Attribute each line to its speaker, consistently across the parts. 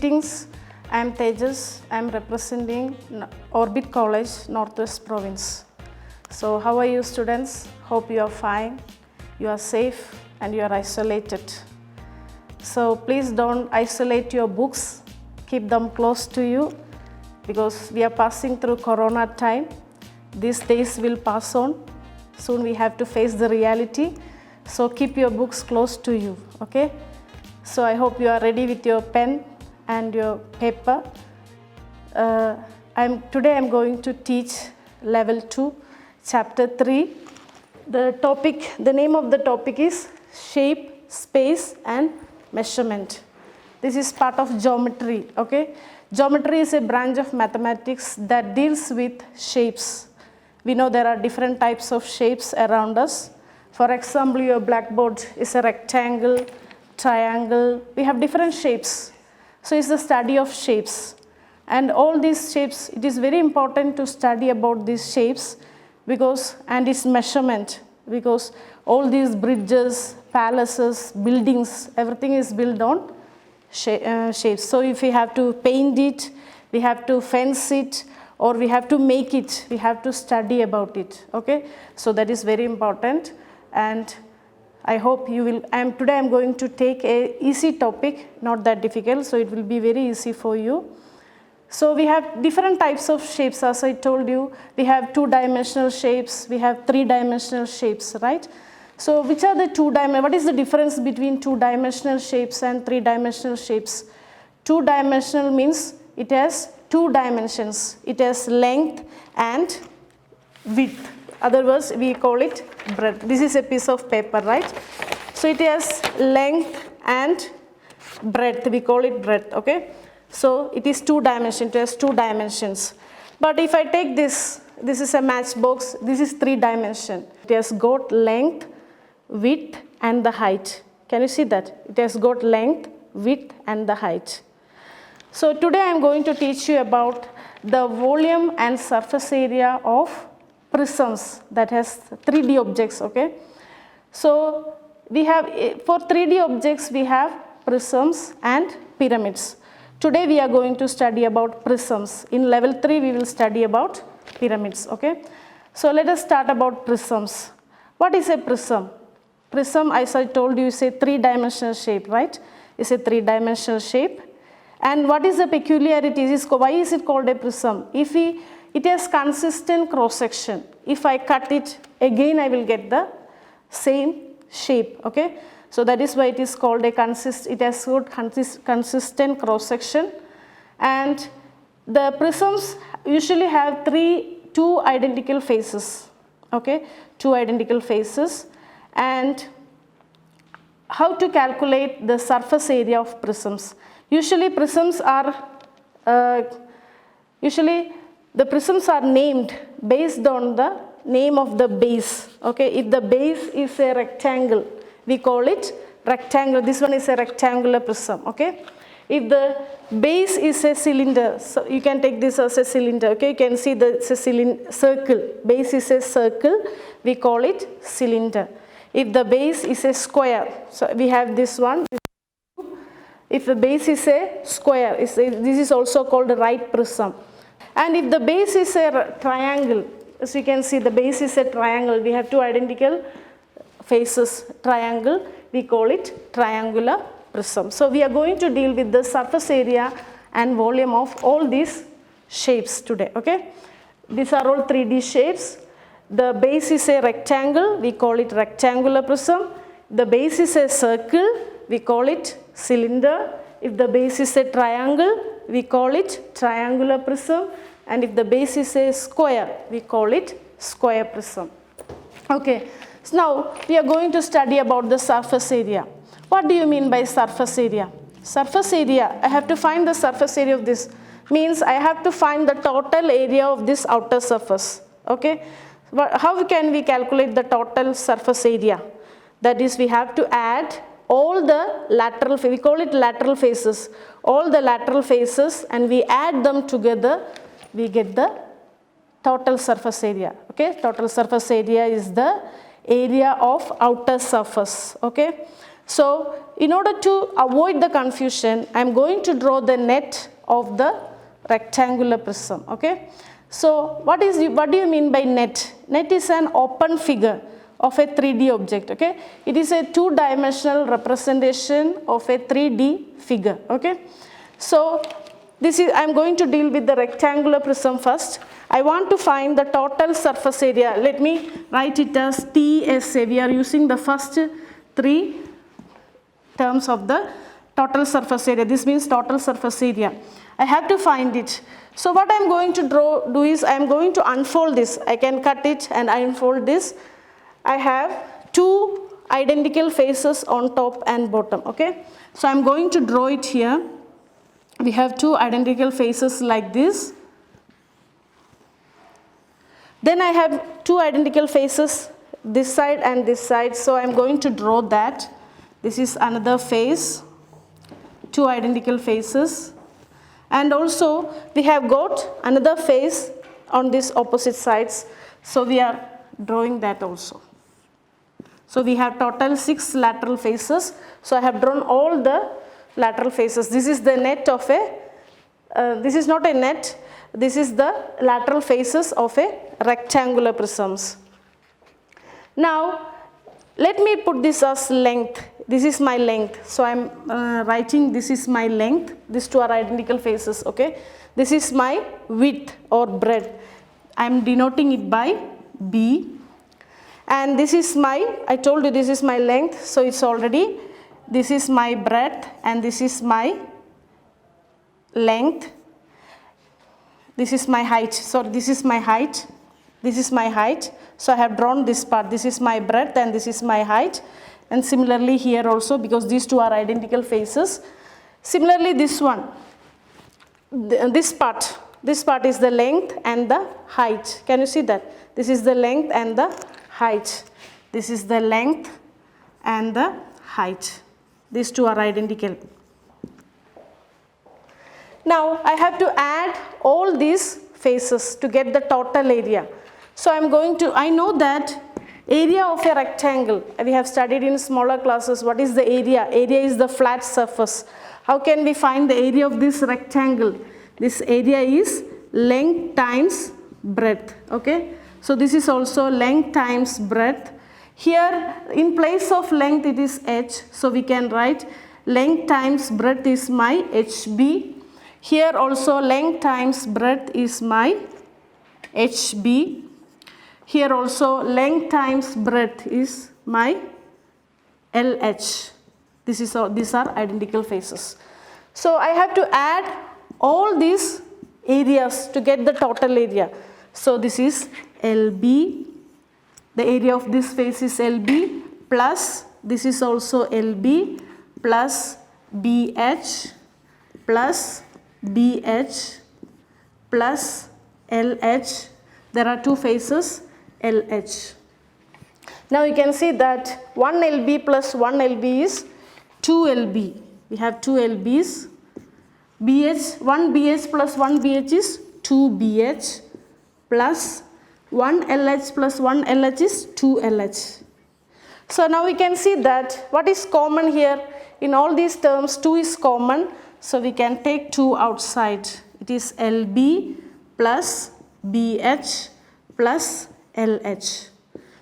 Speaker 1: Greetings, I am Tejas. I am representing Orbit College, Northwest Province. So how are you students? Hope you are fine, you are safe and you are isolated. So please don't isolate your books, keep them close to you because we are passing through Corona time. These days will pass on. Soon we have to face the reality. So keep your books close to you, okay? So I hope you are ready with your pen and your paper. Today I'm going to teach level 2, chapter 3. The name of the topic is shape, space and measurement. This is part of geometry, okay? Geometry is a branch of mathematics that deals with shapes. We know there are different types of shapes around us. For example, your blackboard is a rectangle, triangle. We have different shapes. So it's the study of shapes. And all these shapes, it is very important to study about these shapes and its measurement, because all these bridges, palaces, buildings, everything is built on shapes. So if we have to paint it, we have to fence it, or we have to make it, we have to study about it, okay? So that is very important. And I hope you will, today I'm going to take a easy topic, not that difficult, so it will be very easy for you. So we have different types of shapes, as I told you. We have two-dimensional shapes, we have three-dimensional shapes, right? So which are the what is the difference between two-dimensional shapes and three-dimensional shapes? Two-dimensional means it has two dimensions. It has length and width. Otherwise, we call it breadth. This is a piece of paper, right? So it has length and breadth. We call it breadth, okay? So it is two dimensions. It has two dimensions. But if I take this is a matchbox. This is three dimension. It has got length, width, and the height. Can you see that? It has got length, width, and the height. So today I am going to teach you about the volume and surface area of prisms that has 3D objects, okay? So we have, for 3D objects, we have prisms and pyramids. Today we are going to study about prisms. In level 3, we will study about pyramids, okay? So let us start about prisms. What is a prism? Prism, as I told you, is a three-dimensional shape, right? It's a three-dimensional shape. And what is the peculiarity? Why is it called a prism? It has consistent cross-section. If I cut it, again I will get the same shape, okay? So that is why it is called it has got consistent cross-section. And the prisms usually have two identical faces, okay? Two identical faces. And how to calculate the surface area of prisms? Usually the prisms are named based on the name of the base, okay? If the base is a rectangle, we call it rectangle. This one is a rectangular prism, okay? If the base is a cylinder, so you can take this as a cylinder, okay? You can see it's a circle. Base is a circle, we call it cylinder. If the base is a square, so we have this one. If the base is a square, this is also called a right prism. And if the base is a triangle, as you can see, the base is a triangle. We have two identical faces, triangle. We call it triangular prism. So we are going to deal with the surface area and volume of all these shapes today, okay? These are all 3D shapes. The base is a rectangle. We call it rectangular prism. The base is a circle. We call it cylinder. If the base is a triangle, we call it triangular prism. And if the base is a square, we call it square prism. Okay, so now we are going to study about the surface area. What do you mean by surface area? Surface area, I have to find the surface area of this. Means I have to find the total area of this outer surface. Okay, how can we calculate the total surface area? That is, we have to add all the lateral, we call it lateral faces, all the lateral faces, and we add them together, we get the total surface area. Okay, total surface area is the area of outer surface. Okay, So in order to avoid the confusion, I am going to draw the net of the rectangular prism. Okay. So what do you mean by net? Net is an open figure of a 3D object. Okay. It is a two-dimensional representation of a 3D figure. Okay. So I am going to deal with the rectangular prism first. I want to find the total surface area. Let me write it as TSA. We are using the first three terms of the total surface area. This means total surface area. I have to find it. So what I am going to do is I am going to unfold this. I can cut it and unfold this. I have two identical faces on top and bottom. Okay. So I am going to draw it here. We have two identical faces like this. Then I have two identical faces this side and this side. So I am going to draw that. This is another face, two identical faces. And also we have got another face on these opposite sides. So we are drawing that also. So we have total 6 lateral faces. So I have drawn all the lateral faces. This is the net of this is not a net. This is the lateral faces of a rectangular prisms. Now let me put this as length. This is my length. So I am writing this is my length. These two are identical faces. Okay. This is my width or breadth. I am denoting it by B. And this is I told you this is my length. So it's already, this is my breadth and this is my length. This is my height. So this is my height. This is my height. So I have drawn this part. This is my breadth and this is my height. And similarly here also, because these two are identical faces. Similarly this one, this part is the length and the height. Can you see that? This is the length and the height. This is the length and the height. These two are identical. Now I have to add all these faces to get the total area. So I know that area of a rectangle, we have studied in smaller classes. What is the area? Area is the flat surface. How can we find the area of this rectangle? This area is length times breadth. Okay. So this is also length times breadth. Here in place of length it is h. So we can write length times breadth is my HB. Here also length times breadth is my HB. Here also length times breadth is my LH. These are identical faces. So I have to add all these areas to get the total area. So this is LB. The area of this face is LB plus this is also LB plus BH plus BH plus LH. There are two faces LH. Now you can see that 1 LB plus 1 LB is 2 LB. We have 2 LBs. BH, 1 BH plus 1 BH is 2 BH plus 1 LH plus 1 LH is 2 LH. So now we can see that what is common here in all these terms, 2 is common. So we can take 2 outside. It is LB plus BH plus LH.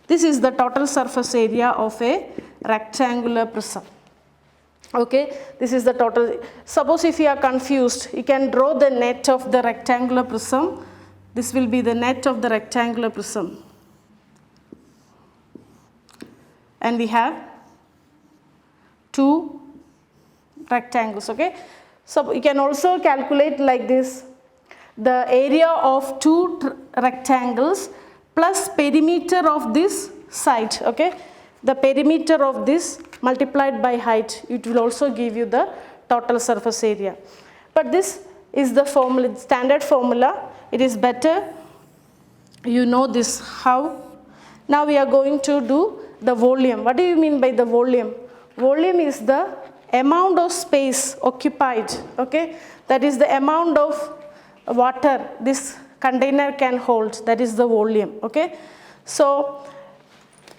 Speaker 1: This is the total surface area of a rectangular prism. Okay, this is the total. Suppose if you are confused, you can draw the net of the rectangular prism. This will be the net of the rectangular prism. And we have 2 rectangles. Okay, so you can also calculate like this: the area of 2 rectangles plus perimeter of this side. Okay, the perimeter of this multiplied by height, it will also give you the total surface area. But this is the formula, standard formula. It is better you know this how. Now we are going to do the volume. What do you mean by the volume? Volume is the amount of space occupied. Okay, that is the amount of water this container can hold. That is the volume. Okay, so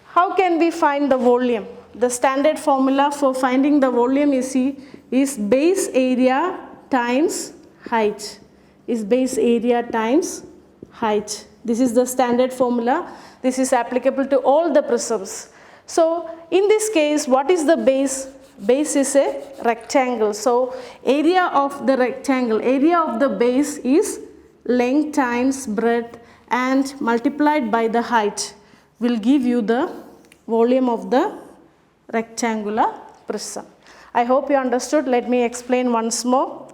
Speaker 1: how can we find the volume? the standard formula for finding the volume is base area times height. Is base area times height. This is the standard formula. This is applicable to all the prisms. So in this case, what is the base? Base is a rectangle. So area of the rectangle, area of the base is length times breadth and multiplied by the height will give you the volume of the rectangular prism. I hope you understood. Let me explain once more.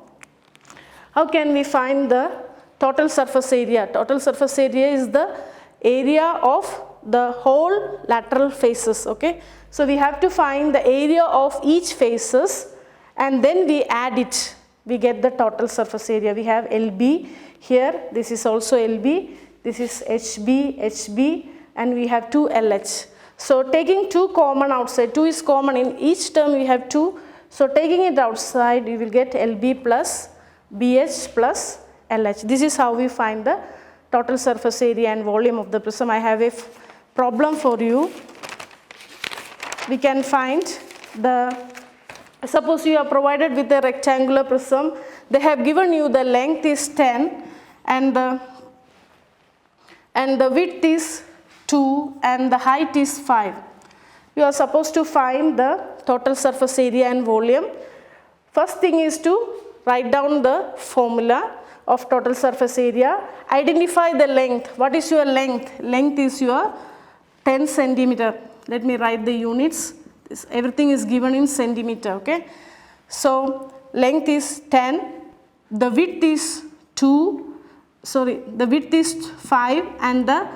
Speaker 1: How can we find the total surface area? Total surface area is the area of the whole lateral faces. Okay, so we have to find the area of each faces and then we add it. We get the total surface area. We have LB here. This is also LB. This is HB, HB, and we have 2 LH. So taking 2 common outside, 2 is common in each term. We have 2. So taking it outside, you will get LB plus BH plus LH. This is how we find the total surface area and volume of the prism. I have a problem for you. We can find the, suppose you are provided with a rectangular prism. They have given you the length is 10 and the width is 2 and the height is 5. You are supposed to find the total surface area and volume. First thing is to write down the formula of total surface area. Identify the length. What is your length? Length is your 10 centimeter. Let me write the units. Everything is given in centimeter. Okay. So length is 10. The width is 2. Sorry, the width is 5 and the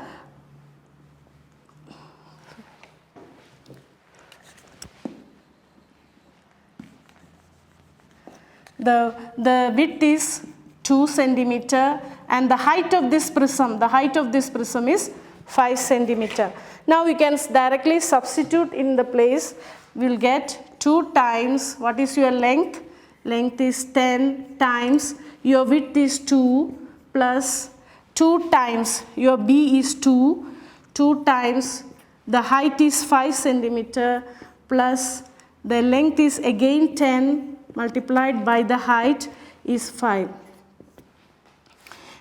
Speaker 1: width is 2 centimeter and the height of this prism is 5 centimeter. Now we can directly substitute in the place. We'll get 2 times, what is your length? Length is 10 times, your width is 2 plus 2 times, your B is 2, 2 times, the height is 5 centimeter plus the length is again 10 multiplied by the height is 5.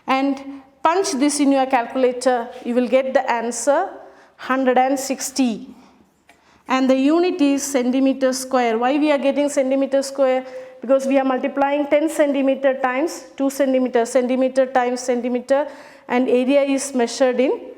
Speaker 1: And punch this in your calculator, you will get the answer 160. And the unit is centimeter square. Why we are getting centimeter square? Because we are multiplying 10 centimeter times 2 centimeter, centimeter times centimeter, and area is measured in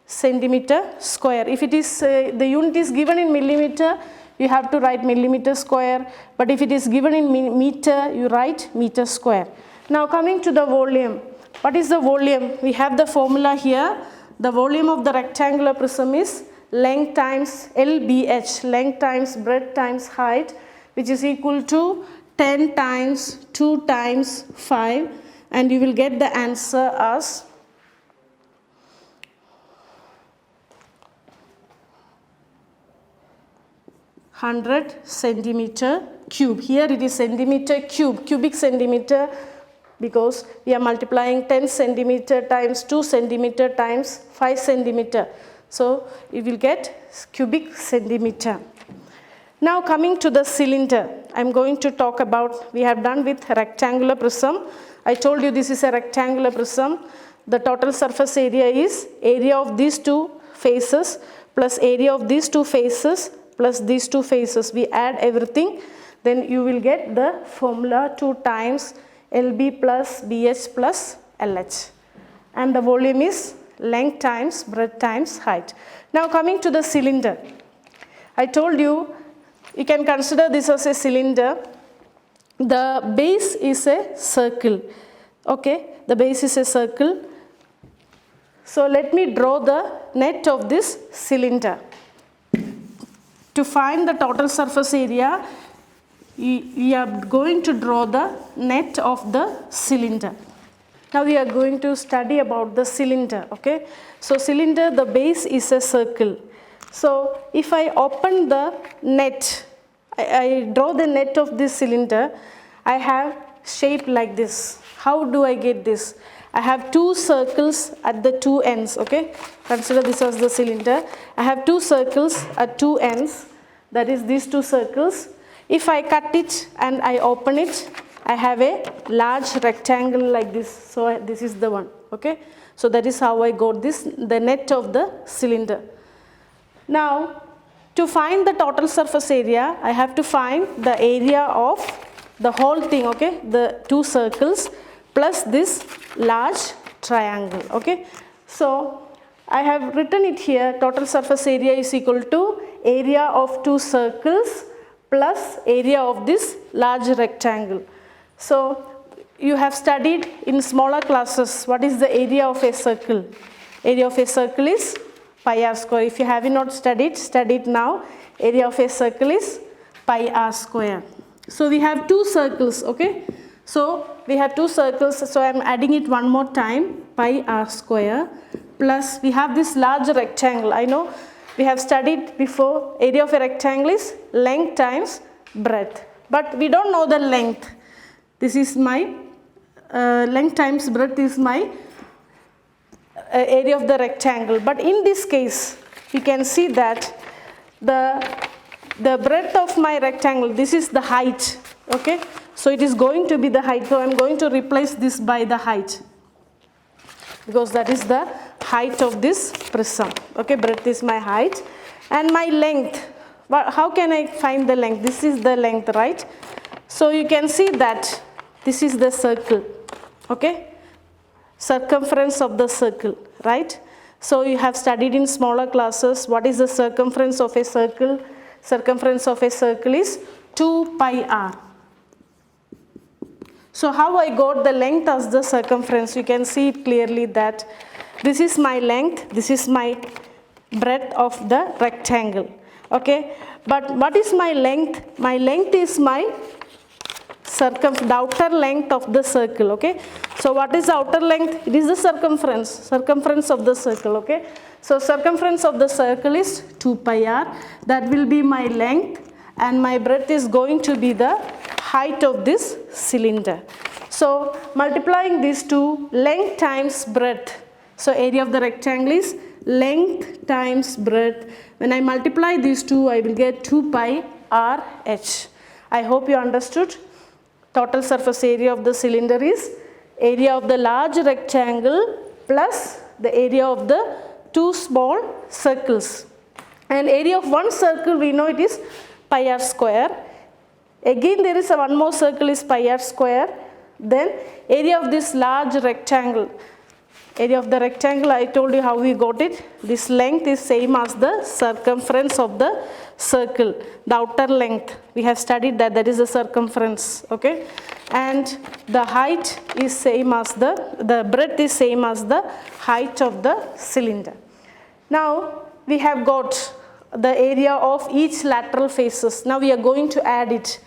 Speaker 1: centimeter square. If it is the unit is given in millimeter, you have to write millimeter square, but if it is given in meter, you write meter square. Now coming to the volume. What is the volume? We have the formula here. The volume of the rectangular prism is length times LBH, length times breadth times height, which is equal to 10 times 2 times 5, and you will get the answer as 100 centimeter cube. Here it is centimeter cube, cubic centimeter, because we are multiplying 10 centimeter times 2 centimeter times 5 centimeter. So you will get cubic centimeter. Now coming to the cylinder, I am going to talk about, we have done with rectangular prism. I told you this is a rectangular prism. The total surface area is area of these 2 faces plus area of these 2 faces plus these 2 faces. We add everything, then you will get the formula 2 times LB plus BH plus LH. And the volume is length times breadth times height. Now coming to the cylinder. I told you, you can consider this as a cylinder. The base is a circle. Okay, the base is a circle. So let me draw the net of this cylinder. To find the total surface area, we are going to draw the net of the cylinder. Now we are going to study about the cylinder. Okay, so cylinder, the base is a circle. So if I open the net, I draw the net of this cylinder, I have shape like this. How do I get this? I have 2 circles at the 2 ends. Okay, consider this as the cylinder. I have 2 circles at 2 ends. that is these two circles. If I cut it and I open it, I have a large rectangle like this. So this is the one, okay? So that is how I got this, the net of the cylinder. Now, to find the total surface area, I have to find the area of the whole thing, okay? The two circles plus this large triangle, okay? So I have written it here, total surface area is equal to area of two circles plus area of this large rectangle. So you have studied in smaller classes what is the area of a circle. Area of a circle is pi r square. If you have not studied, study it now. Area of a circle is pi r square. So we have two circles, okay? So we have two circles, so I am adding it one more time, pi r square plus we have this large rectangle. I know we have studied before, area of a rectangle is length times breadth, but we don't know the length. This is my length times breadth is my area of the rectangle, but in this case we can see that the breadth of my rectangle, this is the height, okay? So it is going to be the height, so I am going to replace this by the height because that is the height of this prism, okay? Breadth is my height and my length. How can I find the length? This is the length, right? So you can see that this is the circle, okay? Circumference of the circle, right? So you have studied in smaller classes what is the circumference of a circle. Circumference of a circle is 2 pi r. So how I got the length as the circumference? You can see it clearly that this is my length, this is my breadth of the rectangle, okay? But what is my length? My length is my the outer length of the circle, okay? So what is the outer length? It is the circumference of the circle, okay? So circumference of the circle is 2 pi r. That will be my length and my breadth is going to be the height of this cylinder. So multiplying these two, length times breadth. So area of the rectangle is length times breadth. When I multiply these two, I will get 2 pi r h. I hope you understood. Total surface area of the cylinder is area of the large rectangle plus the area of the two small circles. And area of one circle we know it is pi r square. Again there is one more circle is pi r square. Then area of this large rectangle. Area of the rectangle, I told you how we got it. This length is same as the circumference of the circle. The outer length, we have studied that, that is the circumference, okay? And the height is same as the breadth is same as the height of the cylinder. Now we have got the area of each lateral faces. Now we are going to add it.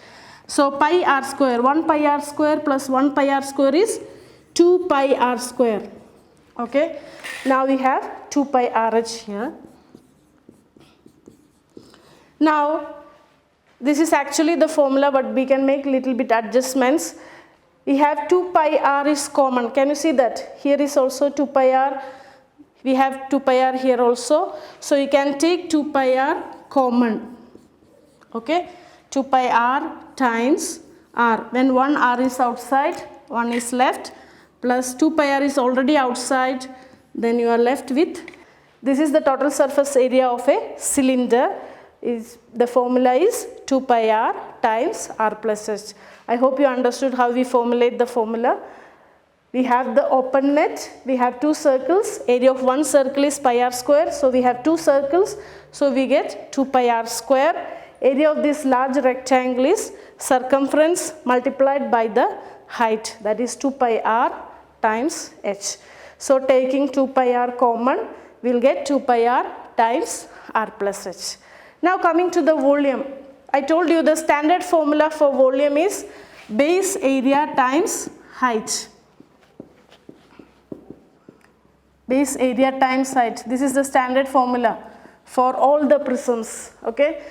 Speaker 1: So pi r square, 1 pi r square plus 1 pi r square is 2 pi r square. Okay, now we have 2 pi RH here. Now this is actually the formula, but we can make little bit adjustments. We have 2 pi r is common. Can you see that? Here is also 2 pi r. We have 2 pi r here also. So you can take 2 pi r common. Okay, 2 pi r times r. When one r is outside, one is left. Plus 2 pi r is already outside, then you are left with, this is the total surface area of a cylinder. The formula is 2 pi r times r plus h. I hope you understood how we formulate the formula. We have the open net, we have two circles, area of one circle is pi r square, so we have two circles, so we get 2 pi r square. Area of this large rectangle is circumference multiplied by the height, that is 2 pi r times h. So taking 2 pi r common, we will get 2 pi r times r plus h. Now coming to the volume, I told you the standard formula for volume is base area times height. Base area times height. This is the standard formula for all the prisms. Okay.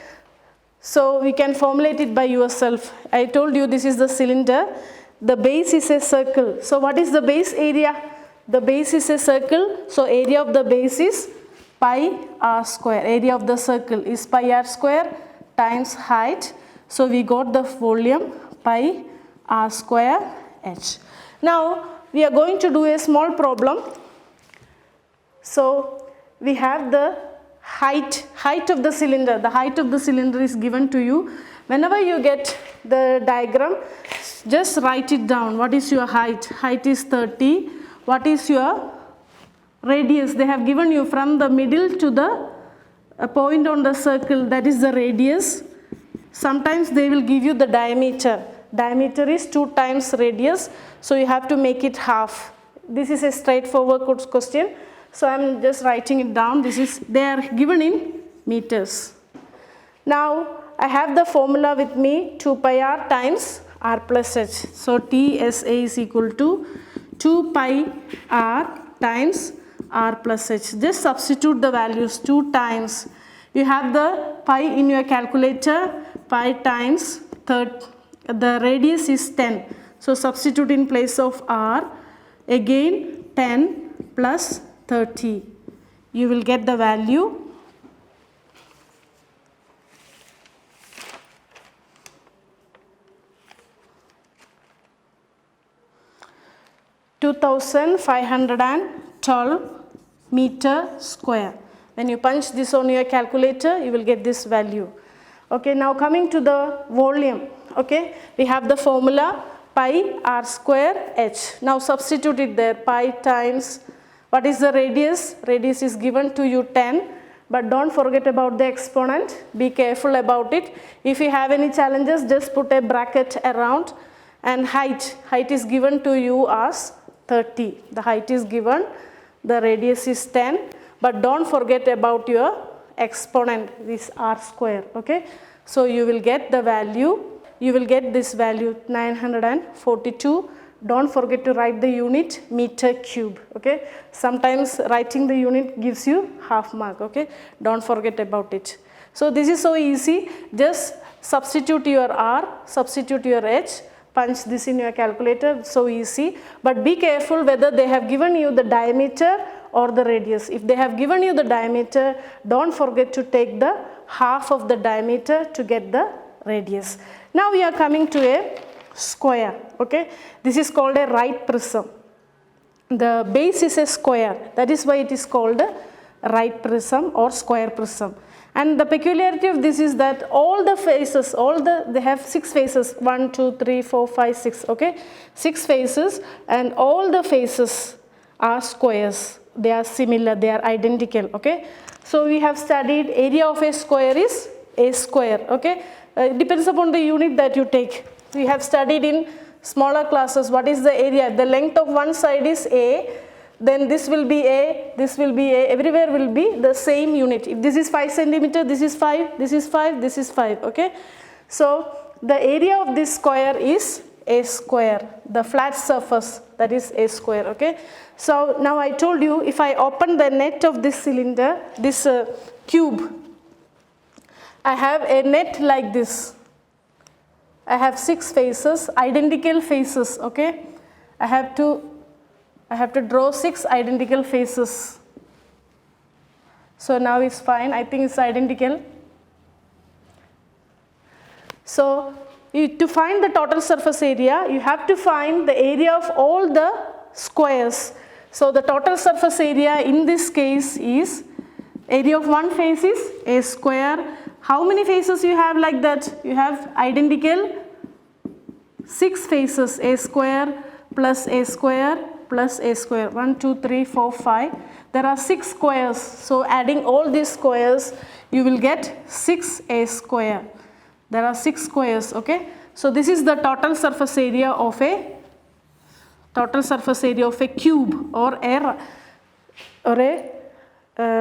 Speaker 1: So we can formulate it by yourself. I told you this is the cylinder. The base is a circle. So what is the base area? The base is a circle. So area of the base is pi r square. Area of the circle is pi r square times height. So we got the volume pi r square h. Now we are going to do a small problem. So we have the height of the cylinder. The height of the cylinder is given to you. Whenever you get the diagram, just write it down. What is your height? Height is 30. What is your radius? They have given you from the middle to the point on the circle, that is the radius. Sometimes they will give you the diameter. Diameter is 2 times radius, so you have to make it half. This is a straightforward question, so I am just writing it down. They are given in meters. Now I have the formula with me, 2 pi r times r plus h. So TSA is equal to 2 pi r times r plus h. Just substitute the values 2 times. You have the pi in your calculator, pi times the radius is 10. So substitute in place of r, again 10 plus 30. You will get the value 2512 meter square. When you punch this on your calculator, you will get this value. Okay, now coming to the volume. Okay, we have the formula pi r square h. Now substitute it there, pi times, what is the radius? Radius is given to you 10, but don't forget about the exponent. Be careful about it. If you have any challenges, just put a bracket around. And height is given to you as 30. The height is given, the radius is 10, but don't forget about your exponent, this r square. Okay, so you will get the value, you will get this value 942. Don't forget to write the unit meter cube. Okay, sometimes writing the unit gives you half mark. Okay, don't forget about it. So this is so easy. Just substitute your r, substitute your h, punch this in your calculator, so easy. But be careful whether they have given you the diameter or the radius. If they have given you the diameter, don't forget to take the half of the diameter to get the radius. Now we are coming to a square. Okay, this is called a right prism. The base is a square, that is why it is called a right prism or square prism. And the peculiarity of this is that all the faces, they have 6 faces, 1, 2, 3, 4, 5, 6, okay, 6 faces, and all the faces are squares. They are similar, they are identical. Okay, so we have studied area of a square is a square. Okay, it depends upon the unit that you take. We have studied in smaller classes what is the area. The length of one side is a, then this will be a, this will be a, everywhere will be the same unit. If this is 5 centimeter, this is 5, this is 5, this is 5. Okay, so the area of this square is a square, the flat surface, that is a square. Okay, so now I told you, if I open the net of this cylinder, this cube, I have a net like this. I have 6 faces, identical faces. Okay, I have to draw 6 identical faces. So now it's fine, I think it's identical. So to find the total surface area, you have to find the area of all the squares. So the total surface area in this case is, area of one face is a square. How many faces you have like that? You have identical 6 faces, a square plus a square plus a square. 1, 2, 3, 4, 5. There are 6 squares. So adding all these squares, you will get 6a square. There are 6 squares. Okay. So this is the total surface area of a cube or a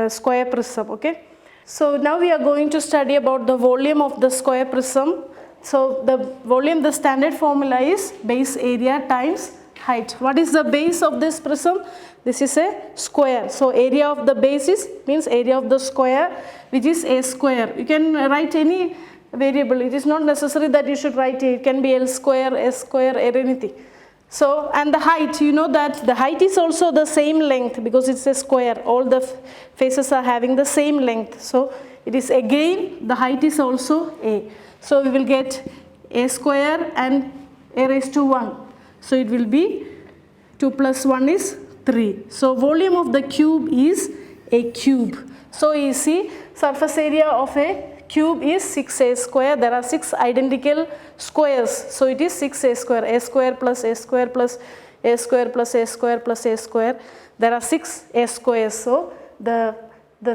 Speaker 1: square prism. Okay. So now we are going to study about the volume of the square prism. So the volume, the standard formula is base area times height. What is the base of this prism? This is a square. So area of the base means area of the square, which is a square. You can write any variable. It is not necessary that you should write it. It can be L square, S square, or anything. So, and the height, you know that the height is also the same length because it's a square. All the faces are having the same length. So, it is again the height is also a. So, we will get a square and a raised to 1. So, it will be 2 plus 1 is 3. So, volume of the cube is a cube. So, you see surface area of a cube is 6a square. There are 6 identical squares. So, it is 6a square. A square plus a square plus a square plus a square plus a square. There are 6 a squares. So, the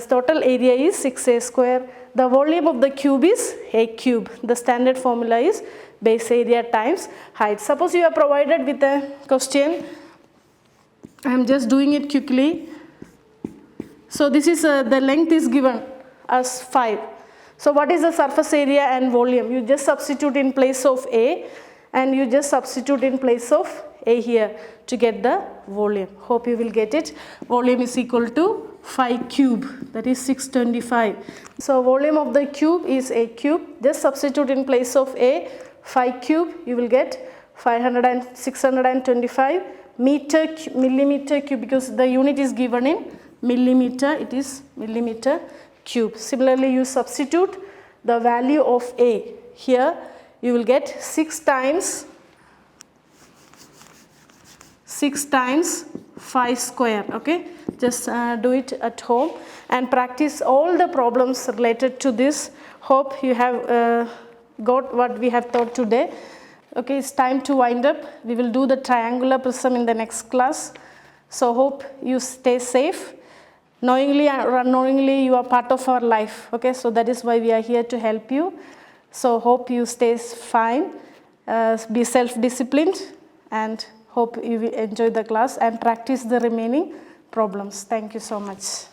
Speaker 1: total area is 6a square. The volume of the cube is a cube. The standard formula is base area times height. Suppose you are provided with a question. I am just doing it quickly. So, this is the length is given as 5. So, what is the surface area and volume? You just substitute in place of A and you just substitute in place of A here to get the volume. Hope you will get it. Volume is equal to 5 cube, that is 625. So, volume of the cube is a cube. Just substitute in place of A 5 cube, you will get 625 millimeter cube, because the unit is given in millimeter, it is millimeter cube. Similarly, you substitute the value of A. Here you will get 6 times 5 square. Okay, just do it at home and practice all the problems related to this. Hope you have got what we have taught today. Okay, it's time to wind up. We will do the triangular prism in the next class. So hope you stay safe. Knowingly or unknowingly, you are part of our life. Okay, so that is why we are here to help you. So hope you stay fine, be self-disciplined, and hope you will enjoy the class and practice the remaining problems. Thank you so much.